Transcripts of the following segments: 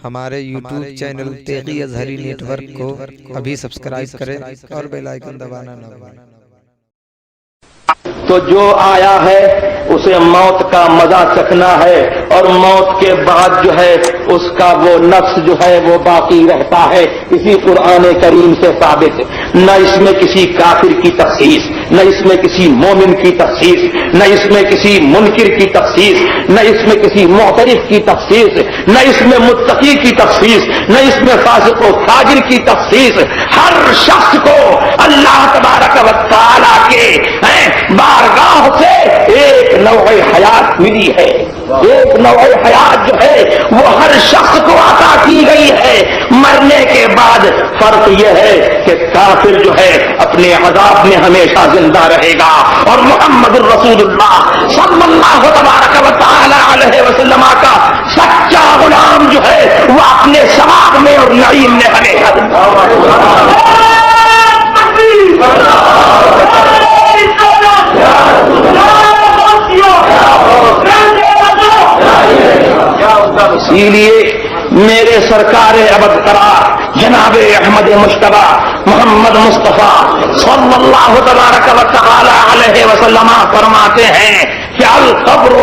ہمارے YouTube channel Teghi Azhari network کو ابھی سبسکرائب کریں اور بیل آئیکن دبانا نہ بھولیں۔ تو جو آیا ہے اسے موت کا مزہ چکھنا ہے، اور موت کے بعد جو ہے اس کا وہ نفس جو ہے وہ باقی رہتا ہے۔ اسی قرآن کریم سے ثابت ہے، نہ اس میں کسی کافر کی تخصیص، نہ اس میں کسی مومن کی تخصیص، نہ اس میں کسی منکر کی تخصیص، نہ اس میں کسی معترف کی تخصیص، نہ اس میں متقی کی تخصیص، نہ اس میں فاسق و فاجر کی تخصیص۔ ہر شخص کو اللہ تبارک و تعالی کے بارگاہ سے ایک نوع حیات ملی ہے، ایک نوع حیات جو ہے وہ ہر شخص کو عطا کی گئی ہے۔ مرنے کے بعد فرق یہ ہے کہ کافر جو ہے اپنے عذاب میں ہمیشہ زندہ رہے گا، اور محمد الرسول اللہ صلی اللہ تبارک و تعالی علیہ وسلم کا سچا غلام جو ہے وہ اپنے ثواب میں اور نعیم میں ہمیشہ زندہ رہے گا۔ اسی لیے میرے سرکار ابد قرار جناب احمد مشتبہ محمد مصطفیٰ صلی اللہ تبارک و تعالی علیہ وسلم فرماتے ہیں کہ القبر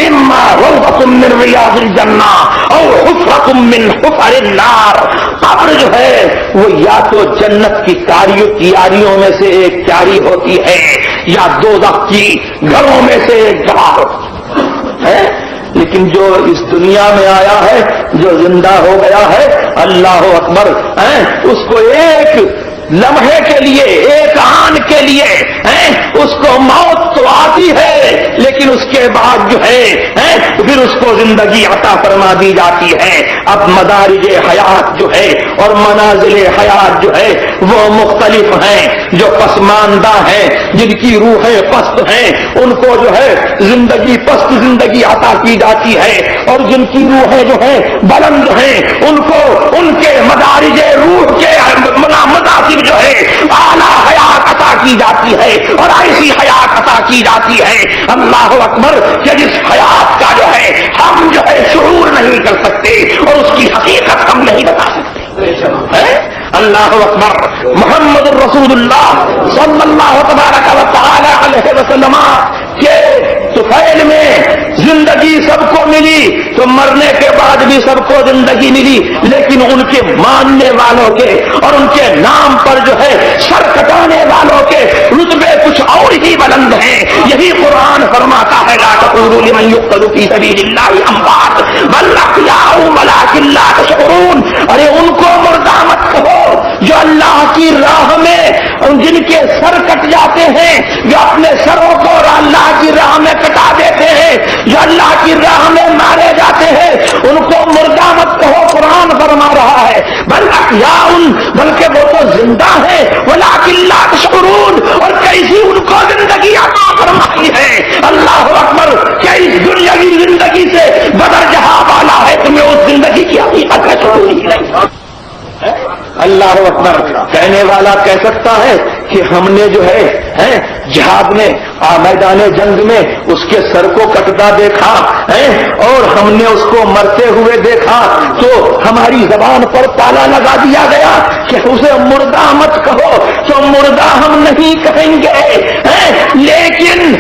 اما روضۃ من ریاض الجنہ او حفرۃ من حفر النار۔ قبر جو ہے وہ یا تو جنت کی کیاریوں میں سے ایک کیاری ہوتی ہے، یا دوزخ کی گھروں میں سے ایک گھر ہے۔ لیکن جو اس دنیا میں آیا ہے، جو زندہ ہو گیا ہے، اللہ اکبر، اس کو ایک لمحے کے لیے، ایک آن کے لیے اس کو موت تو آتی ہے، لیکن اس کے بعد جو ہے پھر اس کو زندگی عطا فرما دی جاتی ہے۔ اب مدارج حیات جو ہے اور منازل حیات جو ہے وہ مختلف ہیں۔ جو پسماندہ ہیں، جن کی روحیں پست ہیں، ان کو جو ہے زندگی پست زندگی عطا کی جاتی ہے، اور جن کی روحیں جو ہیں بلند ہیں ان کو ان کے مدارج روح کے مناسب جو ہے اعلیٰ حیات عطا کی جاتی ہے، اور ایسی حیات عطا کی جاتی ہے اللہ اکبر کہ جس حیات کا جو ہے ہم جو ہے شعور نہیں کر سکتے، اور اس کی حقیقت ہم نہیں بتا سکتے۔ اللہ اکبر، محمد الرسول اللہ صلی اللہ تبارک و تعالی علیہ وسلم کے طفیل میں زندگی سب کو ملی، تو مرنے کے بعد بھی سب کو زندگی ملی، لیکن ان کے ماننے والوں کے اور ان کے نام پر جو ہے سر کٹانے والوں کے رتبے کچھ اور ہی بلند ہیں۔ یہی قرآن فرماتا ہے لا تقولوا لمن يقتل في سبيل الله اموات بل احياء ولكن لا تشعرون۔ ارے ان کو مردہ مت کہو جو اللہ کی راہ میں جن کے سر کٹ جاتے ہیں، جو اپنے سروں کو اللہ کی راہ میں کٹا دیتے ہیں، جو اللہ کی راہ میں مارے جاتے ہیں، ان کو مردہ مت کہو۔ قرآن فرما رہا ہے بل احیاء، بلکہ وہ تو زندہ ہے، ولکن لا تشعرون، اور کیسی ان کو زندگی عطا فرمائی ہے۔ اللہ اکبر، کیا اس دنیا کی زندگی سے بدر جہاں والا ہے، تمہیں اس زندگی کی حقیقت ہے شعور ہی نہیں۔ اللہ اکبر، کہنے والا کہہ سکتا ہے کہ ہم نے جو ہے جہاد میں میدان جنگ میں اس کے سر کو کٹتا دیکھا اور ہم نے اس کو مرتے ہوئے دیکھا، تو ہماری زبان پر تالا لگا دیا گیا کہ اسے مردہ مت کہو، تو مردہ ہم نہیں کہیں گے، لیکن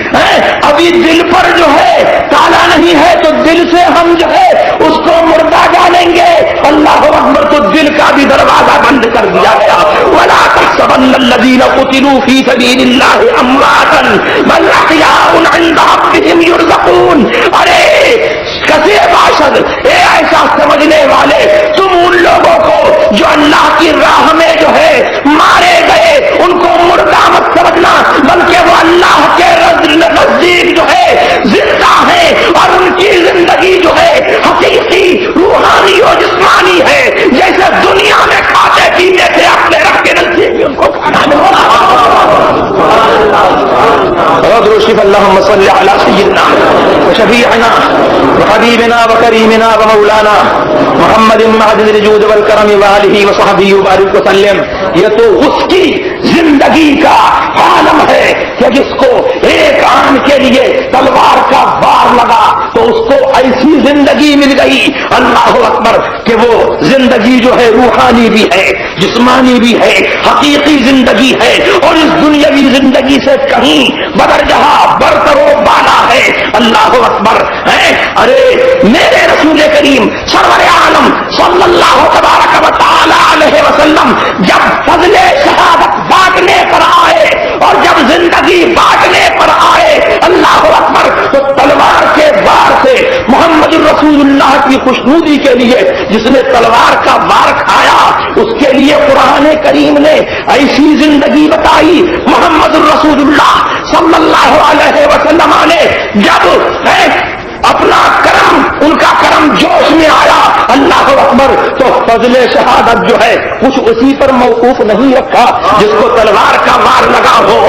ابھی دل پر جو ہے تالا نہیں ہے، تو دل سے ہم جو ہے اس کو مردہ ڈالیں گے۔ اللہ اکبر، تو دل کا بھی دروازہ بند کر دیا گیا۔ وَلَا تَحْسَبَنَّ الَّذِينَ قُتِلُوا فِي سَبِيلِ اللَّهِ أَمْوَاتًا بَلْ أَحْيَاءٌ عِندَ رَبِّهِمْ يُرْزَقُونَ۔ ارے کسے باشد، اے ایسا سمجھنے والے، تم ان لوگوں کو جو اللہ کی راہ میں جو ہے مارے گئے ان کو مردہ مت سمجھنا، بلکہ وہ اللہ کے نزدیک جو ہے زندہ ہے، اور ان کی زندگی جو ہے حقیقی روحانی اور جسمانی ہے، جیسے دنیا میں کھاتے پیتے تھے اپنے رب کے نزدیک بھی ان کو کھانا ملا۔ اللهم صل على سيدنا وشفيعنا وحبيبنا وكريمنا ومولانا محمد معدن الجود والكرم وآله وصحبه وبارك وسلم۔ یہ تو اس کی زندگی کا عالم ہے کہ جس کو ایک آن کے لیے تلوار کا وار لگا تو اس کو ایسی زندگی مل گئی، اللہ اکبر، کہ وہ زندگی جو ہے روحانی بھی ہے، جسمانی بھی ہے، حقیقی زندگی ہے، اور اس دنیاوی زندگی سے کہیں بدرجہ برتر و بالا ہے۔ اللہ اکبر ہے۔ ارے میرے رسول کریم سرور عالم صلی اللہ تبارک و تعالی علیہ وسلم جب فضل شہادت بانٹنے پر آئے اور جب زندگی بانٹنے پر آئے، اللہ اکبر، تو تلوار کے وار سے محمد رسول اللہ کی خوشنودی کے لیے جس نے تلوار کا وار کھایا اس کے لیے قرآن کریم نے ایسی زندگی بتائی۔ محمد رسول اللہ صلی اللہ علیہ وسلم نے جب اپنا کرم، ان کا کرم جوش میں آیا، اللہ اکبر، تو فضل شہادت جو ہے کچھ اسی پر موقوف نہیں رکھا جس کو تلوار کا وار لگا ہو،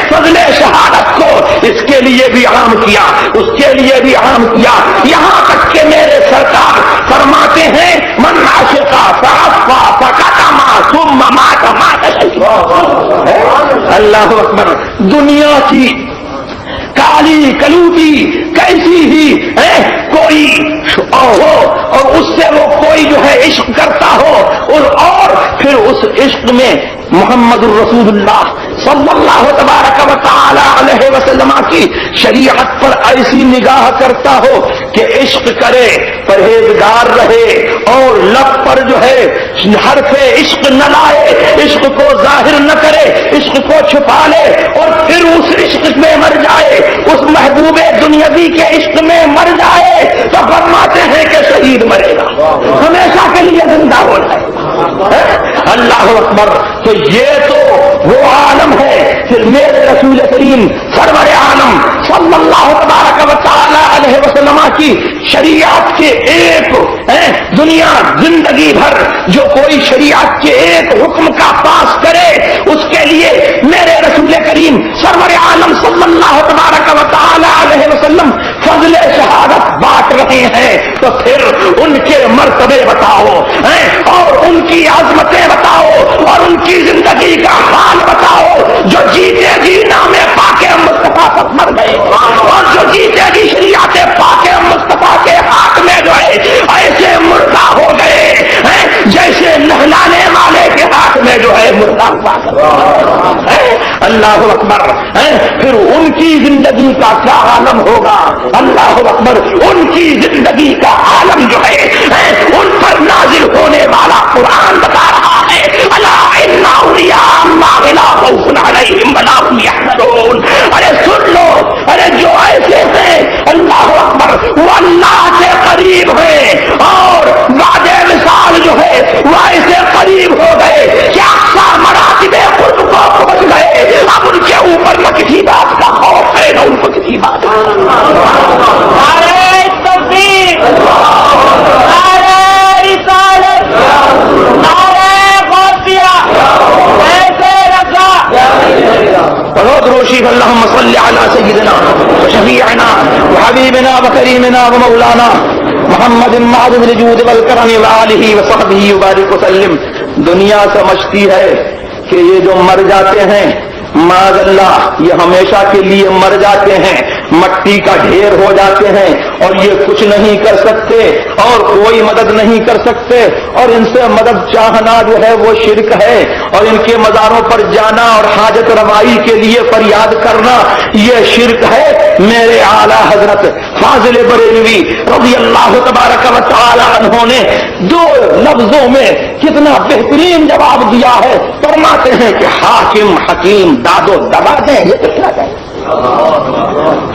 فضل شہادت کو اس کے لیے بھی عام کیا، اس کے لیے بھی عام کیا، یہاں تک کہ میرے سرکار فرماتے ہیں من عاشقا فعفا فقتما ثم مات مات شہید۔ اللہ اکبر، دنیا کی کالی کلوٹی کیسی ہی کوئی ہو اور اس سے وہ کوئی جو ہے عشق کرتا ہو اور پھر اس عشق میں محمد الرسول اللہ صلی اللہ تبارک و تعالی علیہ وسلم کی شریعت پر ایسی نگاہ کرتا ہو کہ عشق کرے، پرہیزگار رہے اور لب پر جو ہے حرف عشق نہ لائے، عشق کو ظاہر نہ کرے، عشق کو چھپا لے اور پھر اس عشق میں مر جائے، اس محبوب دنیاوی کے عشق میں مر جائے تو فرماتے ہیں کہ شہید مرے گا، ہمیشہ کے لیے زندہ ہو جائے گا۔ اللہ اکبر، تو یہ تو وہ عالم ہے۔ پھر میرے رسول کریم سرور عالم صلی اللہ تبارک و تعالی علیہ وسلم کی شریعت کے ایک دنیا زندگی بھر جو کوئی شریعت کے ایک حکم کا پاس کرے اس کے لیے میرے رسول کریم سرور عالم صلی اللہ تبارک و تعالی علیہ وسلم فضل شہادت بانٹ رہے ہیں، تو پھر ان کے مرتبے بتاؤ اور ان کی عظمتیں بتاؤ اور ان کی زندگی کا حال بتاؤ، جو جیتے جی نام پاک مصطفیٰ پر مر گئے اور جو جیتے جی شریعت پاک مصطفیٰ کے ہاتھ میں جو ہے ایسے مردہ ہو گئے جیسے نہلانے والے کے ہاتھ میں جو ہے مردہ ہوا۔ اللہ اکبر، پھر ان کی زندگی کا کیا عالم ہوگا؟ اللہ اکبر، ان کی زندگی کا عالم جو ہے ان پر نازل ہونے والا قرآن بتا رہا ہے، الا ان اولیاء اللہ لا خوف علیہم ولا هم یحزنون۔ ارے سن لو، ارے جو ایسے ہیں اللہ اکبر وہ اللہ سے قریب ہیں اور وعدے مثال جو ہے وہ ایسے قریب ہو گئے کہ اقصی مراتب قرب کو پہنچ گئے، اب ان کے اوپر نہ کسی بات کا خوف ہے نہ ان کو کسی بات کا۔ نعرہ تکبیر، نعرہ رسالت، نعرہ غوثیہ، ایسے رضا، بہت روشی اللہم صلی علی سیدنا شفیعنا وحبیبنا وکریمنا ومولانا محمد معدن الجود والکرم وآلہ وصحبہ وبارک وسلم۔ دنیا سمجھتی ہے کہ یہ جو مر جاتے ہیں معاذ اللہ یہ ہمیشہ کے لیے مر جاتے ہیں، مٹی کا ڈھیر ہو جاتے ہیں اور یہ کچھ نہیں کر سکتے اور کوئی مدد نہیں کر سکتے، اور ان سے مدد چاہنا جو ہے وہ شرک ہے، اور ان کے مزاروں پر جانا اور حاجت روائی کے لیے فریاد کرنا یہ شرک ہے۔ میرے اعلیٰ حضرت فاضل بریلوی رضی اللہ تبارک و تعالی عنہ نے دو لفظوں میں کتنا بہترین جواب دیا ہے، فرماتے ہیں کہ حاکم حکیم داد و دبا دیں، یہ کتنا ہے؟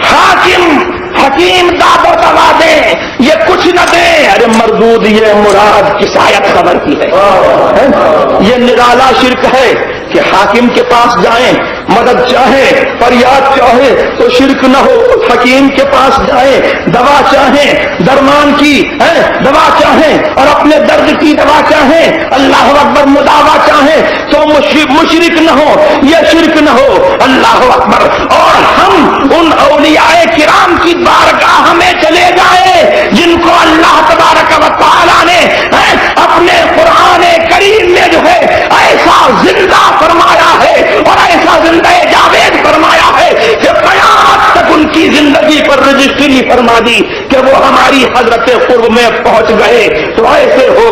حاکم حکیم داد و دبا دیں، یہ کچھ نہ دیں۔ ارے مردود، یہ مراد کسایت خبر کی ہے، یہ نرالا شرک ہے کہ حاکم کے پاس جائیں، مدد چاہیں، فریاد چاہیں تو شرک نہ ہو، حکیم کے پاس جائیں، دوا چاہیں، درمان کی دوا چاہیں اور اپنے درد کی دوا چاہیں، اللہ اکبر، مداوا چاہیں تو مشرک نہ ہو، یہ شرک نہ ہو، اللہ اکبر۔ اور ہم ان اولیاء کرام کی بارگاہ میں چلے جائیں جن کو اللہ تبارک و تعالی نے اپنے قرآن کریم میں جو ہے ایسا زندہ فرمایا ہے اور ایسا زندہ جاوید فرمایا ہے کہ قیامت تک ان کی زندگی پر رجسٹری فرما دی کہ وہ ہماری حضرت قرب میں پہنچ گئے، تو ایسے ہو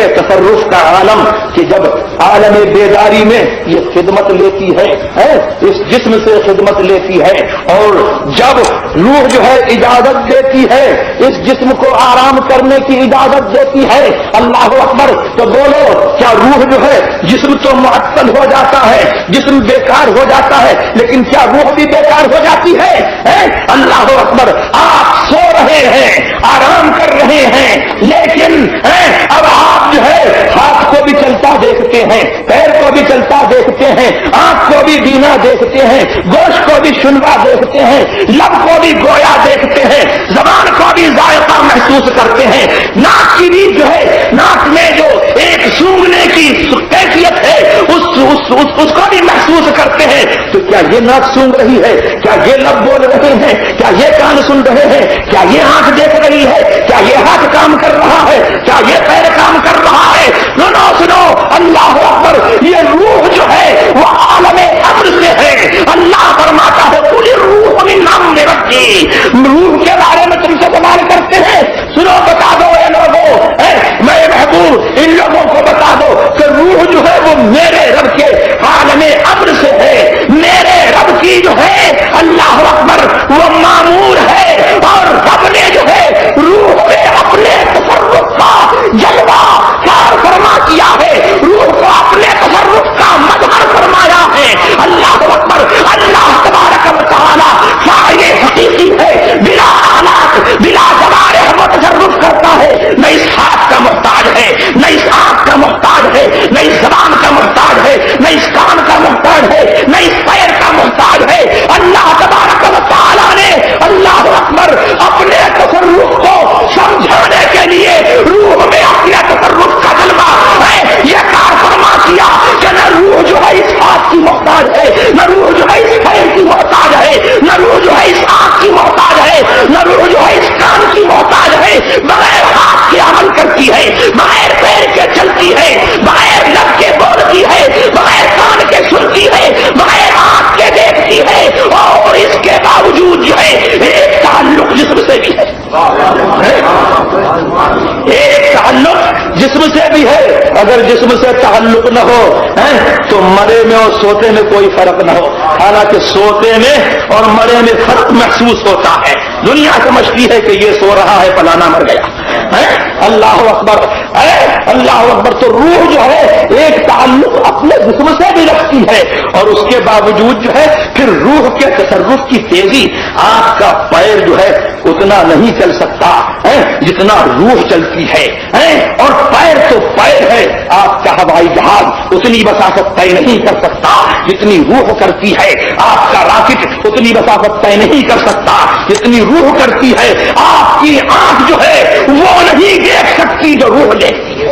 کے تصرف کا عالم کہ جب عالم بیداری میں یہ خدمت لیتی ہے اس جسم سے خدمت لیتی ہے، اور جب روح جو ہے اجازت دیتی ہے اس جسم کو آرام کرنے کی اجازت دیتی ہے، اللہ اکبر، تو بولو کیا روح جو ہے، جسم تو معطل ہو جاتا ہے، جسم بیکار ہو جاتا ہے، لیکن کیا روح بھی بیکار ہو جاتی ہے؟ اللہ اکبر، آپ سو رہے ہیں، آرام کر رہے ہیں، لیکن اب آپ جو ہے ہاتھ کو بھی چلتا دیکھتے ہیں، پیر کو بھی چلتا دیکھتے ہیں، آنکھ کو بھی بینا دیکھتے ہیں، گوشت کو بھی شنوا دیکھتے ہیں، لب کو بھی گویا دیکھتے ہیں، زبان کو بھی ذائقہ محسوس کرتے ہیں، ناک کی بھی جو ہے، ناک میں جو ایک سونگنے کی کیفیت ہے اس کو بھی محسوس کرتے ہیں۔ تو کیا یہ ناک سونگ رہی ہے؟ کیا یہ لب بول رہے ہیں؟ کیا یہ کان سن رہے ہیں؟ کیا یہ آنکھ دیکھ رہی ہے؟ کیا یہ ہاتھ کام کر رہا ہے؟ کیا یہ پیر کام کر رہا ہے؟ سنو اللہ اکبر، یہ روح جو ہے وہ عالم امر سے ہے۔ اللہ فرماتا ہے پوری روح میں نام دے رکھی، روح کے بارے میں تم سے سوال کرتے ہیں، سنو بتا دو اے لوگوں، میں محبوب ان لوگوں کو بتا دو کہ روح جو ہے وہ میرے رب کے عالم امر سے ہے، میرے رب کی جو ہے اللہ اکبر وہ معمور ہے، اور رب نے جو ہے روح میں اپنے تصرف کا جلوہ کار فرما کیا ہے، روح کو اپنے تصرف کا مظہر فرمایا ہے۔ اللہ اکبر، اللہ تبارک و تعالی فاعل حقیقی ہے، بلا آلات بلا جوارح وہ تصرف کرتا ہے، نہ اس ہاتھ کا محتاج ہے، نہ اس آنکھ کا محتاج ہے، نہ اس زبان کا محتاج ہے، نہ اس کان کا محتاج ہے، نہ اس پیر کا محتاج ہے۔ اللہ تبارک و تعالی نے اللہ اکبر اپنے تصرف کو سمجھانے کے لیے روح میں اپنے تصرف کا جلوہ یہ کار فرما کیا کہ نہ روح جو ہے اس ہاتھ کی محتاج ہے، نہ روح جو ہے اس پیر کی محتاج ہے، نہ روح جو ہے اس آنکھ کی محتاج ہے، نہ روح جو ہے اس کان کی محتاج ہے، بغیر ہاتھ کے عمل کرتی ہے، بغیر پیر کے چلتی ہے، بغیر لب کے بولتی ہے، بغیر کان کے سنتی ہے، بغیر آنکھ کے دیکھتی ہے، اور اس کے باوجود جو ہے ایک تعلق جسم سے بھی ہے، ایک تعلق جسم سے بھی ہے۔ اگر جسم سے تعلق نہ ہو تو مرے میں اور سوتے میں کوئی فرق نہ ہو، حالانکہ سوتے میں اور مرے میں فرق محسوس ہوتا ہے۔ دنیا سمجھتی ہے کہ یہ سو رہا ہے، فلانا مر گیا۔ اللہ اکبر، اللہ اکبر، تو روح جو ہے ایک تعلق اپنے جسم سے بھی رکھتی ہے، اور اس کے باوجود جو ہے پھر روح کے تصرف کی تیزی، آپ کا پیر جو ہے اتنا نہیں چل سکتا جتنا روح چلتی ہے، اور پیر تو پیر ہے، آپ کا ہوائی جہاز اتنی مسافت طے نہیں کر سکتا جتنی روح کرتی ہے، آپ کا راکٹ اتنی مسافت طے نہیں کر سکتا جتنی روح کرتی ہے، آپ کی آنکھ جو ہے وہ نہیں دیکھ سکتی جو روح دیکھتی ہے۔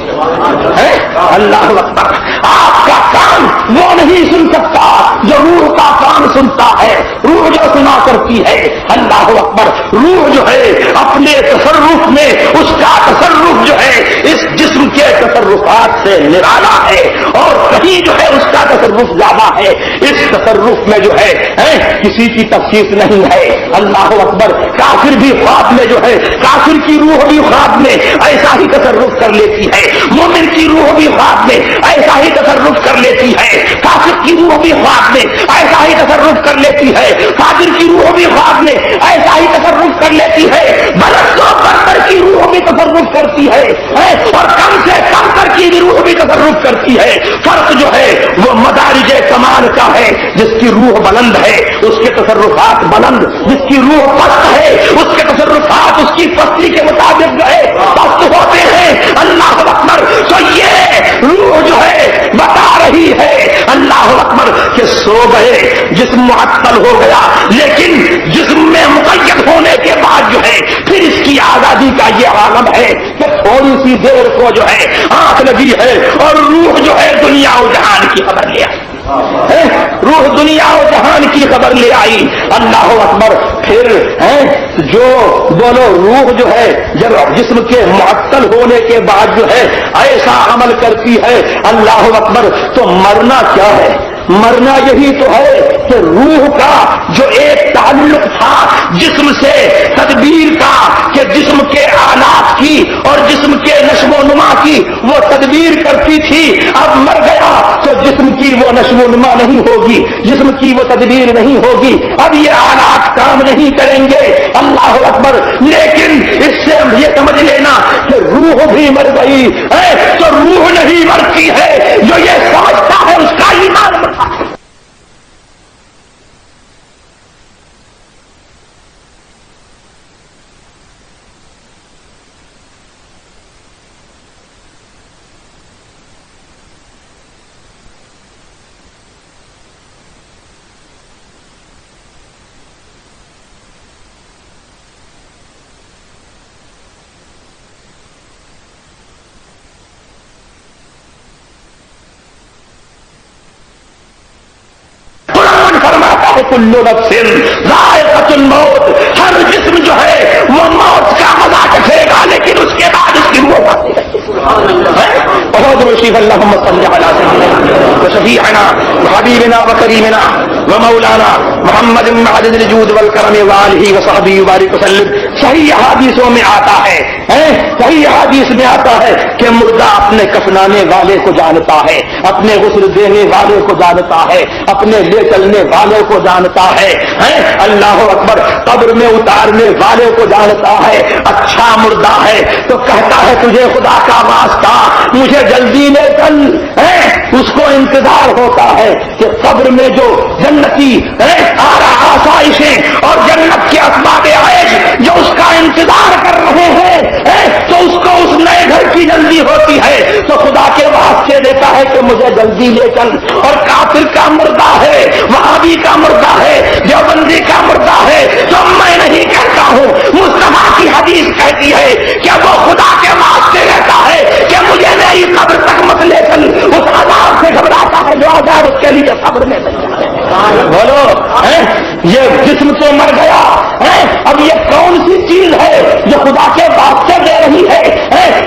اللہ اکبر، آپ کا کان وہ نہیں سن سکتا جو روح کا کان سنتا ہے، روح جو سنا کرتی ہے۔ اللہ اکبر، روح جو ہے اپنے تصرف میں اس کا تصرف جو ہے اس جسم کے تصرفات سے نرالا ہے، اور کہیں جو ہے اس کا تصرف زیادہ ہے، اس تصرف میں جو ہے کسی کی تفصیل نہیں ہے۔ اللہ اکبر، کافر بھی خواب میں جو ہے، کافر کی روح بھی خواب میں ایسا ہی تصرف کر لیتی ہے، مومن کی روح بھی خواب میں ایسا ہی تصرف کر لیتی ہے، کافر کی روح بھی خواب میں ایسا ہی تصرف کر لیتی ہے، کافر کی روح بھی خواب میں ایسا ہی تصرف کر لیتی ہے، برس و برتر کی روح بھی تصرف کرتی ہے، اور کم سے کم تر کی بھی روح بھی تصرف کرتی ہے۔ فرق جو ہے وہ مدارج کمال کا ہے، جس کی روح بلند ہے اس کے تصرفات بلند، جس کی روح پست ہے اس کے تصرفات اس کی پستی کے مطابق جو ہے پست ہوتے ہیں۔ اللہ اکبر، تو یہ روح جو ہے بتا رہی ہے اللہ اکبر کہ سو گئے، جسم معطل ہو گیا، لیکن جسم میں مقید ہونے کے بعد جو ہے پھر اس کی آزادی کا یہ عالم ہے کہ تھوڑی سی دیر کو جو ہے آنکھ لگی ہے اور روح جو ہے دنیا و جہان کی خبر لے آئی، روح دنیا و جہان کی خبر لے آئی۔ اللہ اکبر، پھر جو بولو روح جو ہے جب جسم کے معطل ہونے کے بعد جو ہے ایسا عمل کرتی ہے اللہ اکبر، تو مرنا کیا ہے؟ مرنا یہی تو ہے کہ روح کا جو ایک تعلق تھا جسم سے، تدبیر کا کہ جسم کے آلات کی اور جسم کے نشو و نما کی وہ تدبیر کرتی تھی، اب مر گیا تو جسم کی وہ نشو و نما نہیں ہوگی، جسم کی وہ تدبیر نہیں ہوگی، اب یہ آلات کام نہیں کریں گے۔ اللہ اکبر۔ لیکن اس سے ہم یہ سمجھ لینا کہ روح بھی مر گئی ہے تو روح نہیں مرتی ہے، جو یہ سمجھتا ہے اس کا ایمان مرتا ہے۔ کل نفس ذائقۃ الموت، ہر جسم جو ہے وہ موت کا مزہ چکھے گا لیکن اس کے بعد اس کی روح آتی ہے۔ بہت رشید اللہم صلی علی سیدنا وشفیعنا وحبیبنا وکریمنا ومولانا محمد معدد الجود والکرم وآلہ وصحبہ وبارک وسلم۔ صحیح حدیثوں میں آتا ہے، صحیح حدیث میں آتا ہے کہ مردہ اپنے کفنانے والے کو جانتا ہے، اپنے غسل دینے والے کو جانتا ہے، اپنے لے چلنے والے کو جانتا ہے، اللہ اکبر، قبر میں اتارنے والے کو جانتا ہے۔ اچھا مردہ ہے تو کہتا ہے تجھے خدا کا واسطہ مجھے جلدی لے چل، اس کو انتظار ہوتا ہے کہ قبر میں جو جنتی آسائشیں اور جنت کے اسباب عیش جو اس کا انتظار کر رہے ہیں تو اس کو اس نئے گھر کی جلدی ہوتی ہے تو خدا کے واسطے دیتا ہے کہ مجھے جلدی لے چل۔ اور کافر کا مردہ ہے، وہابی کا مردہ ہے، دیوبندی کا مردہ ہے تو میں نہیں کہتا ہوں، مصطفیٰ کی حدیث کہتی ہے کہ وہ خدا کے واسطے رہتا ہے کہ مجھے میری قبر تک مت لے چل، اس عذاب سے گھبراتا ہے جو عذاب اس کے لیے قبر میں بن جائے۔ بولو یہ جسم تو مر گیا ہے، اب یہ کون سی چیز ہے جو خدا کے واسطے دے رہی ہے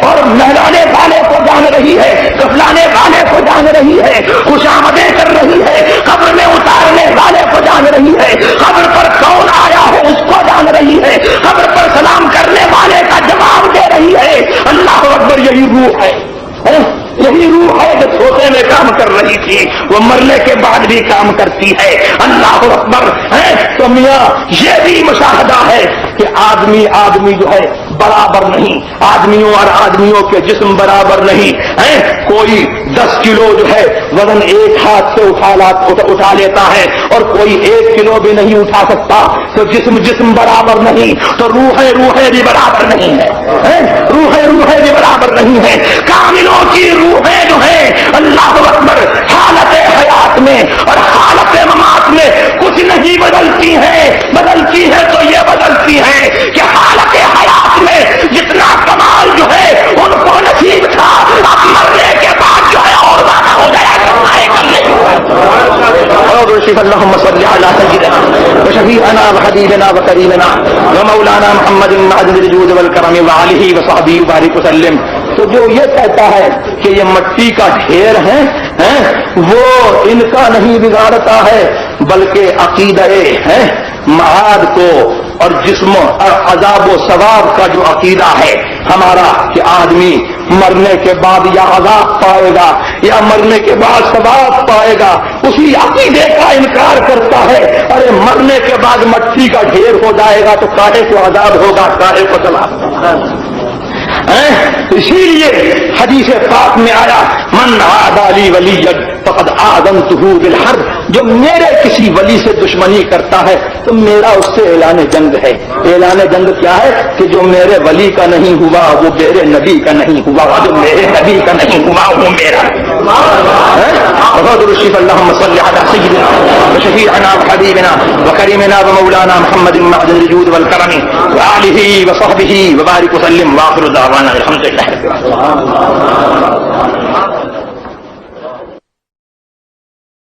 اور نہلانے والے کو جان رہی ہے، کفلانے والے کو جان رہی ہے، خوشامدیں کر رہی ہے، قبر میں اتارنے والے کو جان رہی ہے، قبر پر کون آیا ہے اس کو جان رہی ہے، قبر پر سلام کرنے والے کا جواب دے رہی ہے۔ اللہ اکبر، یہی روح ہے، یہی روح ہے جو سوتے میں کام کر رہی تھی وہ مرنے کے بعد بھی کام کرتی ہے۔ اللہ اکبر۔ تو میاں یہ بھی مشاہدہ ہے کہ آدمی جو ہے برابر نہیں، آدمیوں اور آدمیوں کے جسم برابر نہیں ہے۔ کوئی 10 کلو جو ہے وزن ایک ہاتھ سے اٹھا لیتا ہے اور کوئی 1 کلو بھی نہیں اٹھا سکتا، تو جسم برابر نہیں، تو روحیں بھی برابر نہیں ہے، روحیں بھی برابر نہیں ہے۔ کاملوں کی روحیں جو ہیں اللہ اکبر حالت حیات میں اور حالت ممات میں کچھ نہیں بدلتی ہیں تو یہ بدلتی ہیں کہ حالت حیات میں جتنا کمال جو ہے ان کو نصیب تھا اب مرنے کے بعد جو ہے اور زیادہ ہو جائے گا۔ اللهم صل على سيدنا وشفيعنا وحبيبنا وكريمنا ومولانا محمد معدن الجود والكرم وآله وصحبه وبارك وسلم۔ تو جو یہ کہتا ہے کہ یہ مٹی کا ڈھیر ہے وہ ان کا نہیں بگاڑتا ہے بلکہ عقیدہ معاد کو اور جسم اور عذاب و ثواب کا جو عقیدہ ہے ہمارا کہ آدمی مرنے کے بعد یا عذاب پائے گا یا مرنے کے بعد ثواب پائے گا، اسی عقیدے کا انکار کرتا ہے۔ ارے مرنے کے بعد مٹی کا ڈھیر ہو جائے گا تو کاہے کو عذاب ہوگا، کاہے کو ثواب ہوگا۔ اسی لیے حدیث پاک میں آیا من عادى لي وليا فقد آذنته بالحرب، جو میرے کسی ولی سے دشمنی کرتا ہے تو میرا اس سے اعلان جنگ ہے۔ اعلان جنگ کیا ہے کہ جو میرے ولی کا نہیں ہوا وہ میرے نبی کا نہیں ہوا، جو میرے نبی کا نہیں ہوا وہ میرا۔ بہت رشید اللہم صلی علی سیدنا وشفیعنا وحبیبنا وکریمنا ومولانا محمد معدن الجود والکرم وآلہ وصحبہ وبارک وسلم۔ واخر دعوانا الحمدللہ۔